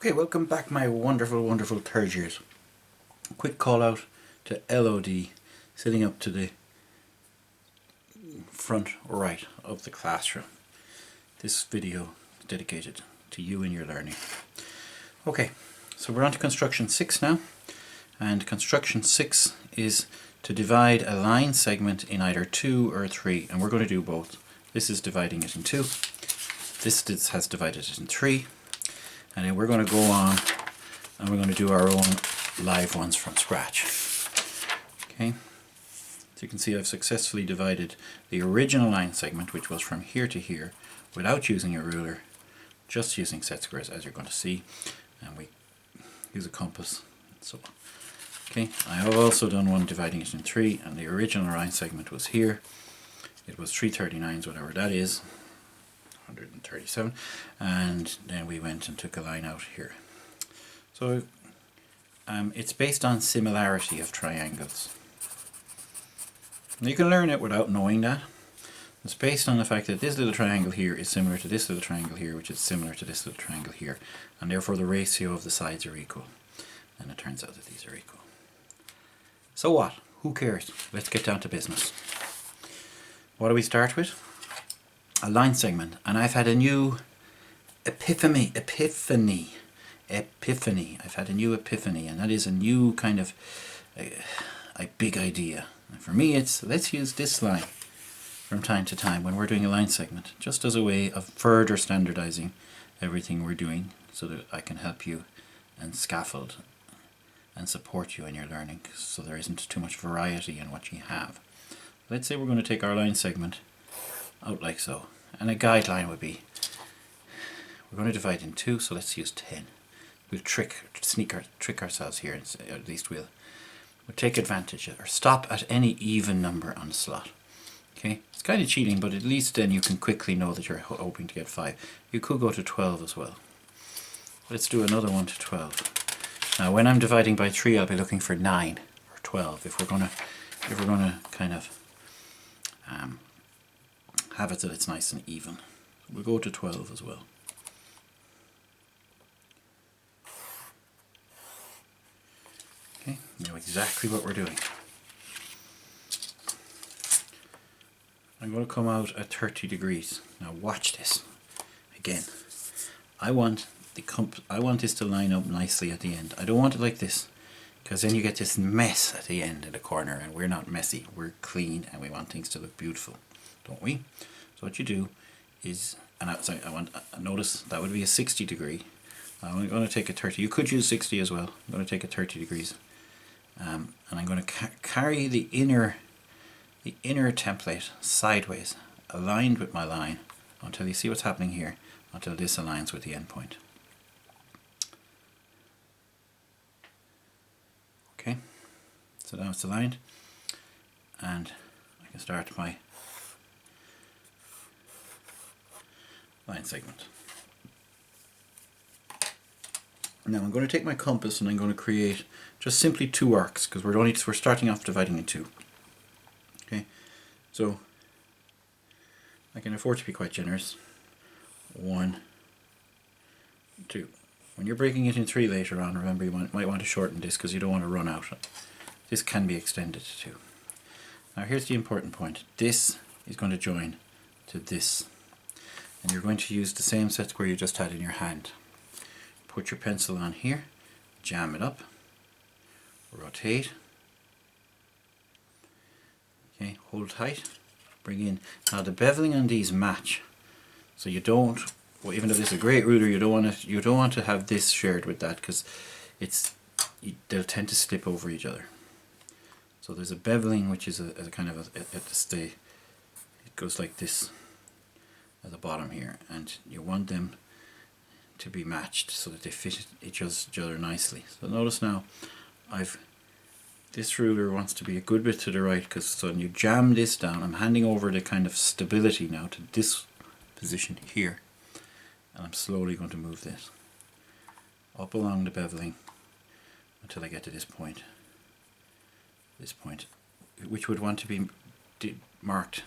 Okay, welcome back my wonderful third years. Quick call out to LOD sitting up to the front right of the classroom. This video is dedicated to you and your learning. Okay, so we're on to construction 6 now, and construction 6 is to divide a line segment in either 2 or 3, and we're going to do both. This is dividing it in 2, this has divided it in 3, and then we're going to go on and we're going to do our own live ones from scratch. Okay, so you can see I've successfully divided the original line segment, which was from here to here, without using a ruler, just using set squares, as you're going to see, and we use a compass and so on. Okay, I have also done one dividing it in 3, and the original line segment was here. It was 339s, whatever that is, 137, and then we went and took a line out here. So it's based on similarity of triangles. And you can learn it without knowing that. It's based on the fact that this little triangle here is similar to this little triangle here, which is similar to this little triangle here, and therefore the ratio of the sides are equal. And it turns out that these are equal. So what? Who cares? Let's get down to business. What do we start with? A line segment, and I've had a new epiphany. I've had a new epiphany, and that is a new kind of a big idea. And for me, it's let's use this line from time to time when we're doing a line segment, just as a way of further standardizing everything we're doing, so that I can help you and scaffold and support you in your learning, so there isn't too much variety in what you have. Let's say we're going to take our line segment out like so, and a guideline would be we're going to divide in 2, so let's use 10. We'll trick ourselves here, and at least we'll take advantage of, or stop at any even number on the slot. Okay, it's kind of cheating, but at least then you can quickly know that you're hoping to get 5. You could go to 12 as well. Let's do another one to 12. Now when I'm dividing by 3, I'll be looking for 9 or 12 if we're gonna kind of have it that it's nice and even. We'll go to 12 as well. Okay, you know exactly what we're doing. I'm going to come out at 30 degrees. Now watch this. Again, I want this to line up nicely at the end. I don't want it like this, because then you get this mess at the end in the corner, and we're not messy, we're clean, and we want things to look beautiful, don't we? So what you do is, and notice that would be a 60 degree. I'm going to take a 30. You could use 60 as well. I'm going to take a 30 degrees, and I'm going to carry the inner template sideways, aligned with my line, until you see what's happening here, until this aligns with the end point. Okay, so now it's aligned, and I can start my line segment. Now I'm going to take my compass and I'm going to create just simply 2 arcs, because we're starting off dividing in 2. Okay, so I can afford to be quite generous. 1, 2. When you're breaking it in 3 later on, remember you might want to shorten this, because you don't want to run out. This can be extended to 2. Now here's the important point. This is going to join to this, and you're going to use the same set square you just had in your hand. Put your pencil on here, jam it up, rotate, okay, hold tight, bring in. Now the beveling on these match, so you don't, well, even though this is a great ruler, you don't want to have this shared with that, because they'll tend to slip over each other. So there's a beveling, which is a kind of it goes like this at the bottom here, and you want them to be matched so that they fit each other nicely. So notice now, this ruler wants to be a good bit to the right, because so when you jam this down, I'm handing over the kind of stability now to this position here, and I'm slowly going to move this up along the beveling until I get to this point, which would want to be marked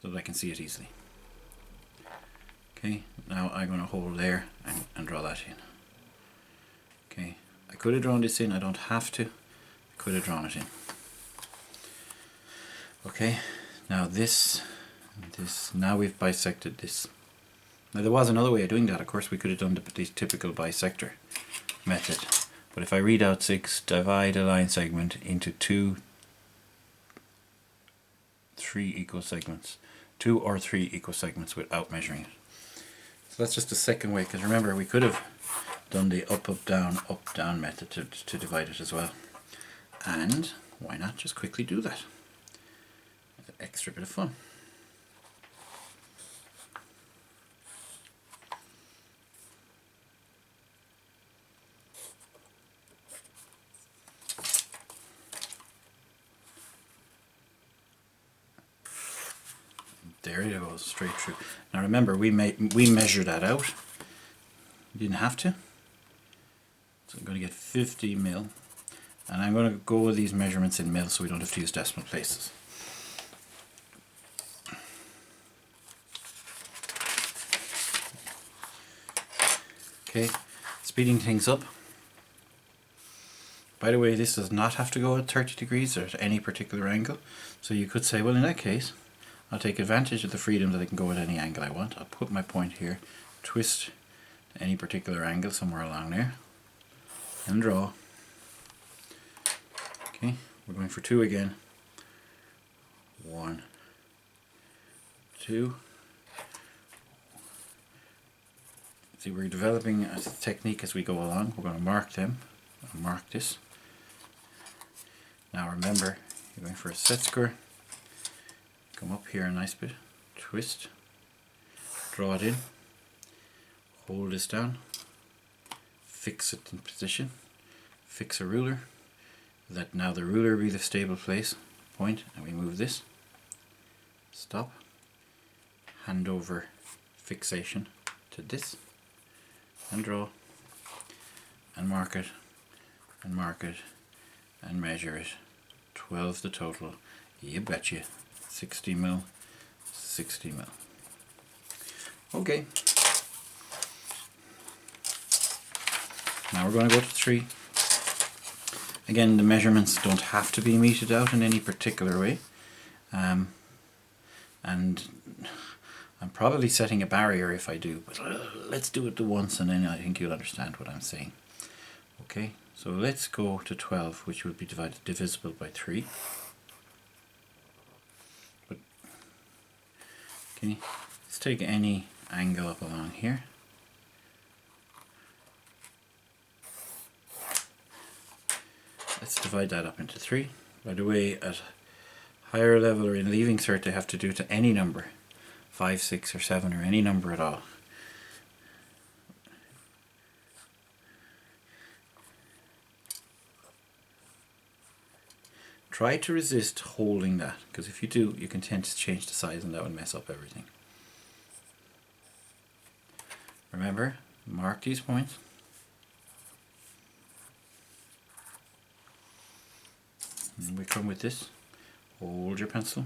so that I can see it easily. Okay, now I'm going to hold there and draw that in. I could have drawn this in, I don't have to. I could have drawn it in. Okay, now this, now we've bisected this. Now there was another way of doing that, of course we could have done the typical bisector method. But if I read out 6, divide a line segment into 2, 3 equal segments. 2 or 3 equal segments without measuring it. So that's just the second way, because remember we could have done the up, down method to divide it as well. And why not just quickly do that? It's an extra bit of fun. There it goes, straight through. Now remember, we measured that out. You didn't have to. So I'm going to get 50 mil. And I'm going to go with these measurements in mil so we don't have to use decimal places. Okay, speeding things up. By the way, this does not have to go at 30 degrees or at any particular angle. So you could say, well, in that case, I'll take advantage of the freedom that I can go at any angle I want. I'll put my point here, twist any particular angle somewhere along there, and draw. Okay, we're going for 2 again. 1, 2. See, we're developing a technique as we go along. We're going to mark them. I'll mark this. Now remember, you're going for a set square. Come up here a nice bit, twist, draw it in, hold this down, fix it in position, fix a ruler, let now the ruler be the stable place, point, and we move this, stop, hand over fixation to this, and draw, and mark it, and mark it, and measure it. 12 the total, you betcha. 60 mil, 60 mil. Okay. Now we're going to go to 3. Again, the measurements don't have to be meted out in any particular way. And I'm probably setting a barrier if I do, but let's do it the once and then I think you'll understand what I'm saying. Okay, so let's go to 12, which will be divisible by 3. Let's take any angle up along here. Let's divide that up into 3. By the way, at higher level or in leaving cert they have to do it to any number. 5, 6 or 7 or any number at all. Try to resist holding that, because if you do, you can tend to change the size and that would mess up everything. Remember, mark these points. And we come with this. Hold your pencil,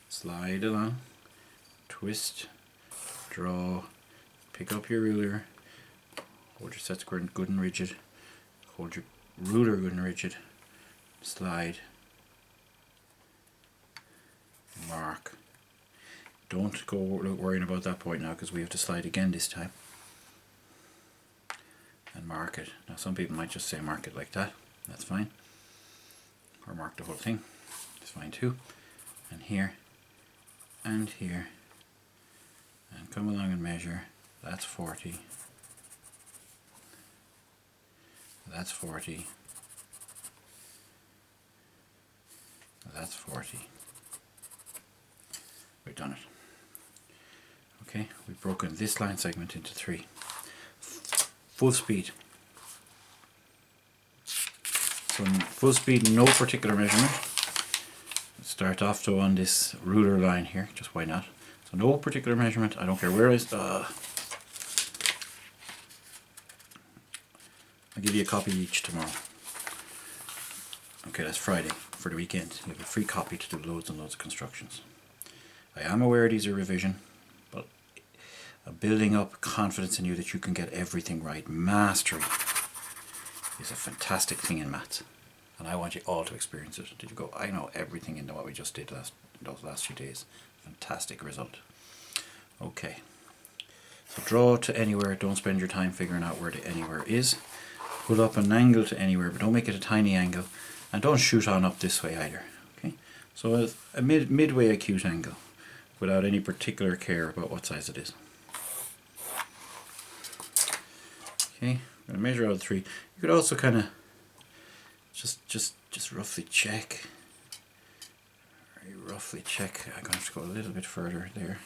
slide along, twist, draw, pick up your ruler, hold your set square good and rigid, hold your ruler good and rigid, slide, mark. Don't go worrying about that point now because we have to slide again this time. And mark it. Now some people might just say mark it like that. That's fine. Or mark the whole thing. It's fine too. And here. And here. And come along and measure. That's 40. That's 40. That's 40. We've done it. Okay, we've broken this line segment into 3. Full speed. So in full speed, no particular measurement. Let's start off though on this ruler line here, just why not? So no particular measurement, I don't care where is I'll give you a copy each tomorrow. Okay, that's Friday for the weekend. You have a free copy to do loads and loads of constructions. I am aware these are revision, but I'm building up confidence in you that you can get everything right. Mastery is a fantastic thing in maths, and I want you all to experience it. Did you go, I know everything into what we just did those last few days. Fantastic result. Okay, so draw to anywhere. Don't spend your time figuring out where the anywhere is. Pull up an angle to anywhere, but don't make it a tiny angle, and don't shoot on up this way either. Okay, so a midway acute angle without any particular care about what size it is. Okay, I'm going to measure out 3. You could also kind of just roughly check. Roughly check. I'm going to have to go a little bit further there.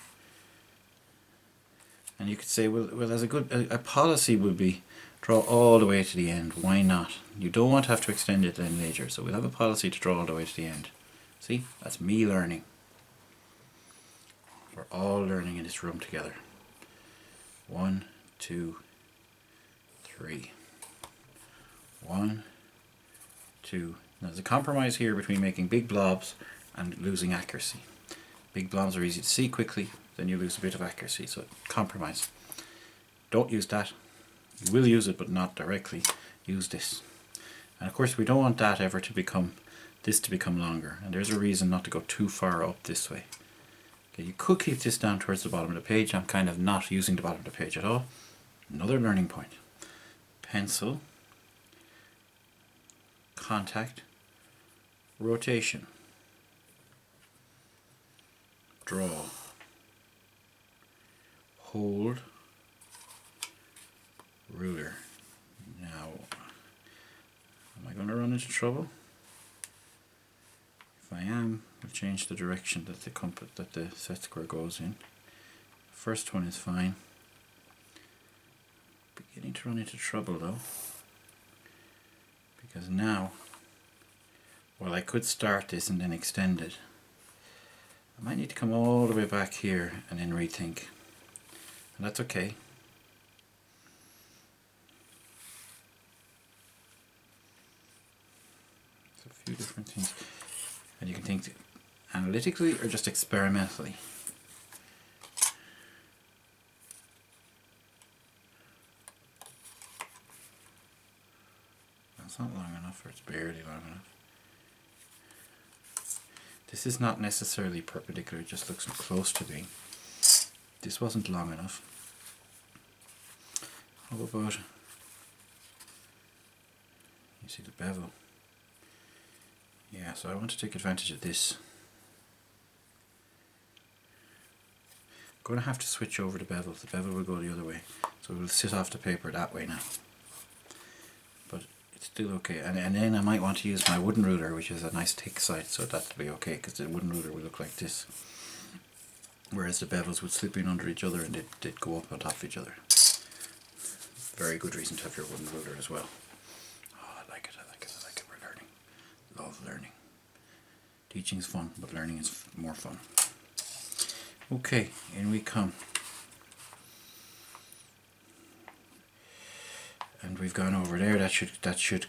And you could say, well, as a policy would be, draw all the way to the end. Why not? You don't want to have to extend it then later, so we'll have a policy to draw all the way to the end. See, that's me learning. We're all learning in this room together. 1, 2, 3. 1, 2. Now there's a compromise here between making big blobs and losing accuracy. Big blobs are easy to see quickly, then you lose a bit of accuracy, so compromise. Don't use that. You will use it, but not directly. Use this. And of course we don't want that ever to become, this to become longer, and there's a reason not to go too far up this way. Okay, you could keep this down towards the bottom of the page. I'm kind of not using the bottom of the page at all. Another learning point. Pencil, contact, rotation, draw, hold, ruler. Now, am I going to run into trouble? If I am, we'll change the direction that the set square goes in. First one is fine. Beginning to run into trouble though, because now, well, I could start this and then extend it. I might need to come all the way back here and then rethink, and that's okay. There's a few different things, and you can think analytically or just experimentally. It's not long enough, or it's barely long enough. This is not necessarily perpendicular, it just looks close to being. This wasn't long enough. How about, you see the bevel? Yeah, so I want to take advantage of this. I'm going to have to switch over the bevel. The bevel will go the other way, so it will sit off the paper that way now. But it's still okay, and then I might want to use my wooden ruler, which is a nice thick side, so that'll be okay, because the wooden ruler will look like this, whereas the bevels would slip in under each other and they'd go up on top of each other. Very good reason to have your wooden ruler as well. Oh, I like it, I like it, I like it. We're learning. Love learning. Teaching's fun, but learning is more fun. Okay, in we come. And we've gone over there. That should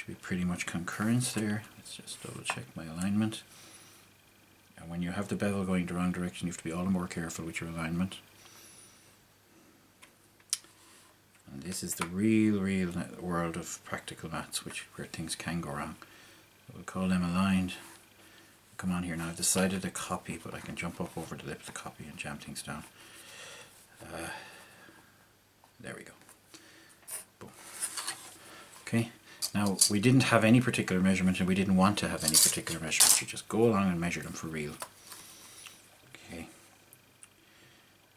be pretty much concurrence there. Let's just double check my alignment. And when you have the bevel going the wrong direction, you have to be all the more careful with your alignment. And this is the real world of practical maths, where things can go wrong. So we'll call them aligned. Come on here now. I've decided to copy, but I can jump up over the lip to copy and jam things down. There we go. Okay, now we didn't have any particular measurement and we didn't want to have any particular measurement. You just go along and measure them for real. Okay,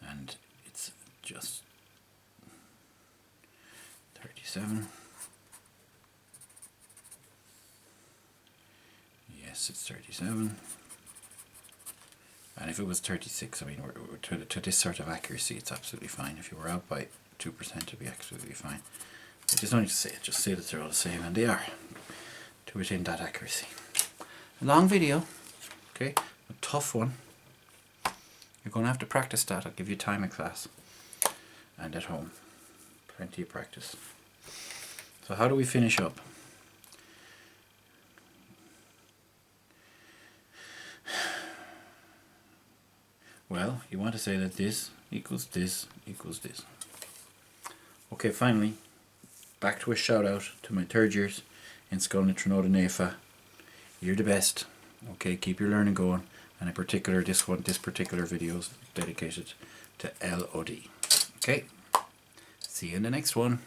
and it's just 37. Yes, it's 37. And if it was 36, I mean, to this sort of accuracy, it's absolutely fine. If you were out by 2%, it'd be absolutely fine. I just don't need to say it, just say that they're all the same, and they are, to within that accuracy. A long video, okay, a tough one. You're going to have to practice that. I'll give you time in class and at home. Plenty of practice. So how do we finish up? Well, you want to say that this equals this equals this. Okay, finally, back to a shout out to my third years in Scoil na Trinota Nefa. You're the best. Okay, keep your learning going. And in particular, this particular video is dedicated to LOD. Okay, see you in the next one.